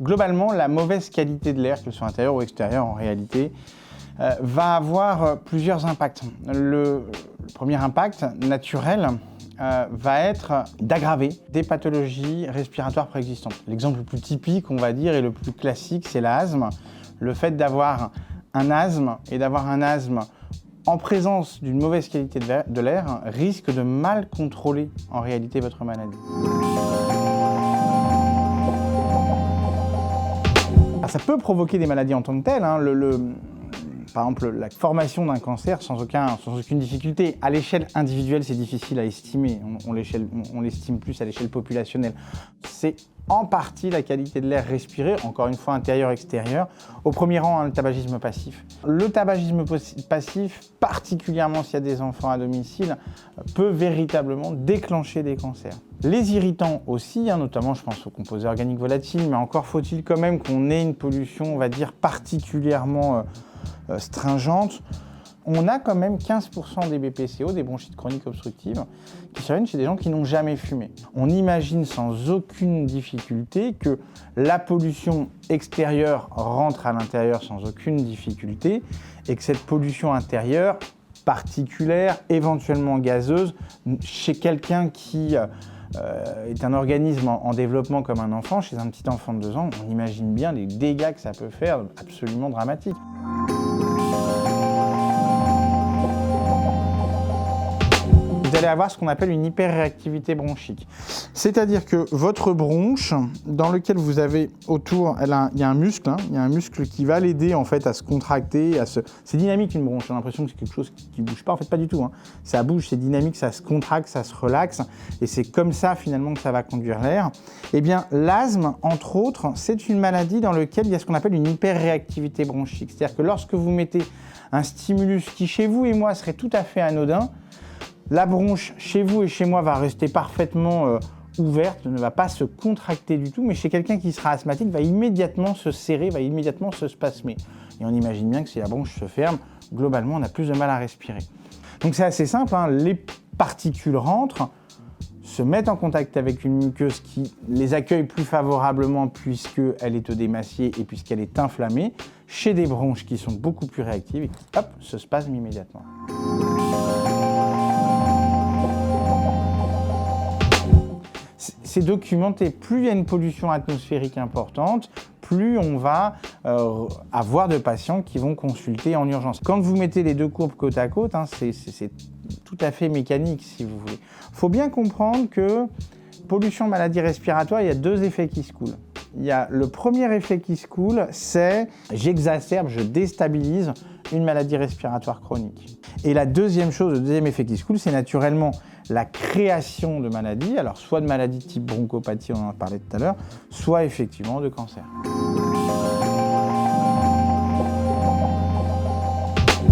Globalement, la mauvaise qualité de l'air, que ce soit intérieur ou extérieur en réalité, va avoir plusieurs impacts. Le premier impact naturel va être d'aggraver des pathologies respiratoires préexistantes. L'exemple le plus typique, on va dire, et le plus classique, c'est l'asthme. Le fait d'avoir un asthme et d'avoir un asthme en présence d'une mauvaise qualité de l'air risque de mal contrôler en réalité votre maladie. Alors, ça peut provoquer des maladies en tant que telles, hein. Par exemple, la formation d'un cancer sans aucune difficulté. À l'échelle individuelle, c'est difficile à estimer. On l'estime plus à l'échelle populationnelle. C'est en partie la qualité de l'air respiré, encore une fois intérieur-extérieur. Au premier rang, le tabagisme passif. Le tabagisme passif, particulièrement s'il y a des enfants à domicile, peut véritablement déclencher des cancers. Les irritants aussi, notamment je pense aux composés organiques volatiles, mais encore faut-il quand même qu'on ait une pollution, on va dire, particulièrement stringente. On a quand même 15% des BPCO, des bronchites chroniques obstructives, qui surviennent chez des gens qui n'ont jamais fumé. On imagine sans aucune difficulté que la pollution extérieure rentre à l'intérieur sans aucune difficulté et que cette pollution intérieure, particulière, éventuellement gazeuse, chez quelqu'un qui est un organisme en développement comme un enfant, chez un petit enfant de 2 ans, on imagine bien les dégâts que ça peut faire, absolument dramatiques. Vous allez avoir ce qu'on appelle une hyperréactivité bronchique. C'est-à-dire que votre bronche, dans lequel vous avez autour, il y a un muscle qui va l'aider en fait à se contracter, c'est dynamique une bronche, j'ai l'impression que c'est quelque chose qui ne bouge pas, en fait pas du tout. Ça bouge, c'est dynamique, ça se contracte, ça se relaxe, et c'est comme ça finalement que ça va conduire l'air. Eh bien l'asthme, entre autres, c'est une maladie dans laquelle il y a ce qu'on appelle une hyperréactivité bronchique. C'est-à-dire que lorsque vous mettez un stimulus qui chez vous et moi serait tout à fait anodin, la bronche, chez vous et chez moi, va rester parfaitement ouverte, ne va pas se contracter du tout, mais chez quelqu'un qui sera asthmatique, va immédiatement se serrer, va immédiatement se spasmer. Et on imagine bien que si la bronche se ferme, globalement, on a plus de mal à respirer. Donc c'est assez simple, les particules rentrent, se mettent en contact avec une muqueuse qui les accueille plus favorablement puisqu'elle est œdémaciée et puisqu'elle est inflammée, chez des bronches qui sont beaucoup plus réactives et qui, hop, se spasment immédiatement. C'est documenté, plus il y a une pollution atmosphérique importante, plus on va avoir de patients qui vont consulter en urgence. Quand vous mettez les deux courbes côte à côte, c'est tout à fait mécanique si vous voulez. Il faut bien comprendre que pollution, maladie respiratoire, il y a 2 effets qui se coulent. Il y a le premier effet qui se coule, c'est j'exacerbe, je déstabilise une maladie respiratoire chronique. Et la deuxième chose, le deuxième effet qui se coule, c'est naturellement la création de maladies, alors soit de maladies type bronchopathie, on en a parlé tout à l'heure, soit effectivement de cancer.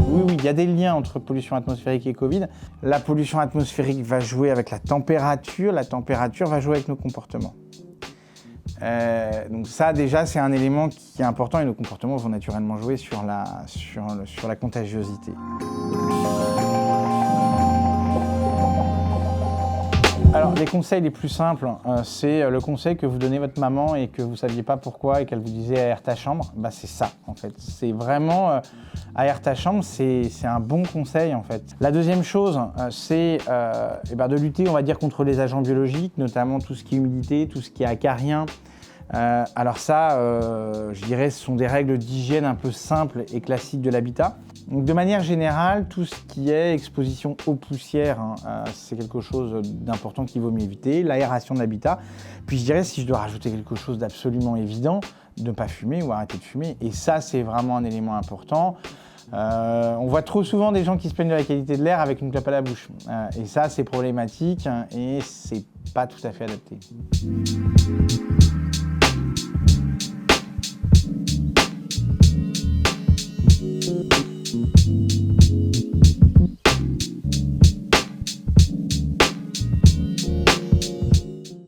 Oui, il y a des liens entre pollution atmosphérique et Covid. La pollution atmosphérique va jouer avec la température va jouer avec nos comportements. Donc ça déjà c'est un élément qui est important et nos comportements vont naturellement jouer sur la contagiosité. Alors les conseils les plus simples, c'est le conseil que vous donnez votre maman et que vous ne saviez pas pourquoi et qu'elle vous disait aère ta chambre, c'est ça en fait. C'est vraiment aère ta chambre, c'est un bon conseil en fait. La deuxième chose, c'est de lutter on va dire contre les agents biologiques, notamment tout ce qui est humidité, tout ce qui est acarien. Alors ça, je dirais, ce sont des règles d'hygiène un peu simples et classiques de l'habitat. Donc de manière générale, tout ce qui est exposition aux poussières, c'est quelque chose d'important qu'il vaut mieux éviter. L'aération de l'habitat. Puis je dirais, si je dois rajouter quelque chose d'absolument évident, de ne pas fumer ou arrêter de fumer. Et ça, c'est vraiment un élément important. On voit trop souvent des gens qui se plaignent de la qualité de l'air avec une clope à la bouche. Et ça, c'est problématique et c'est pas tout à fait adapté.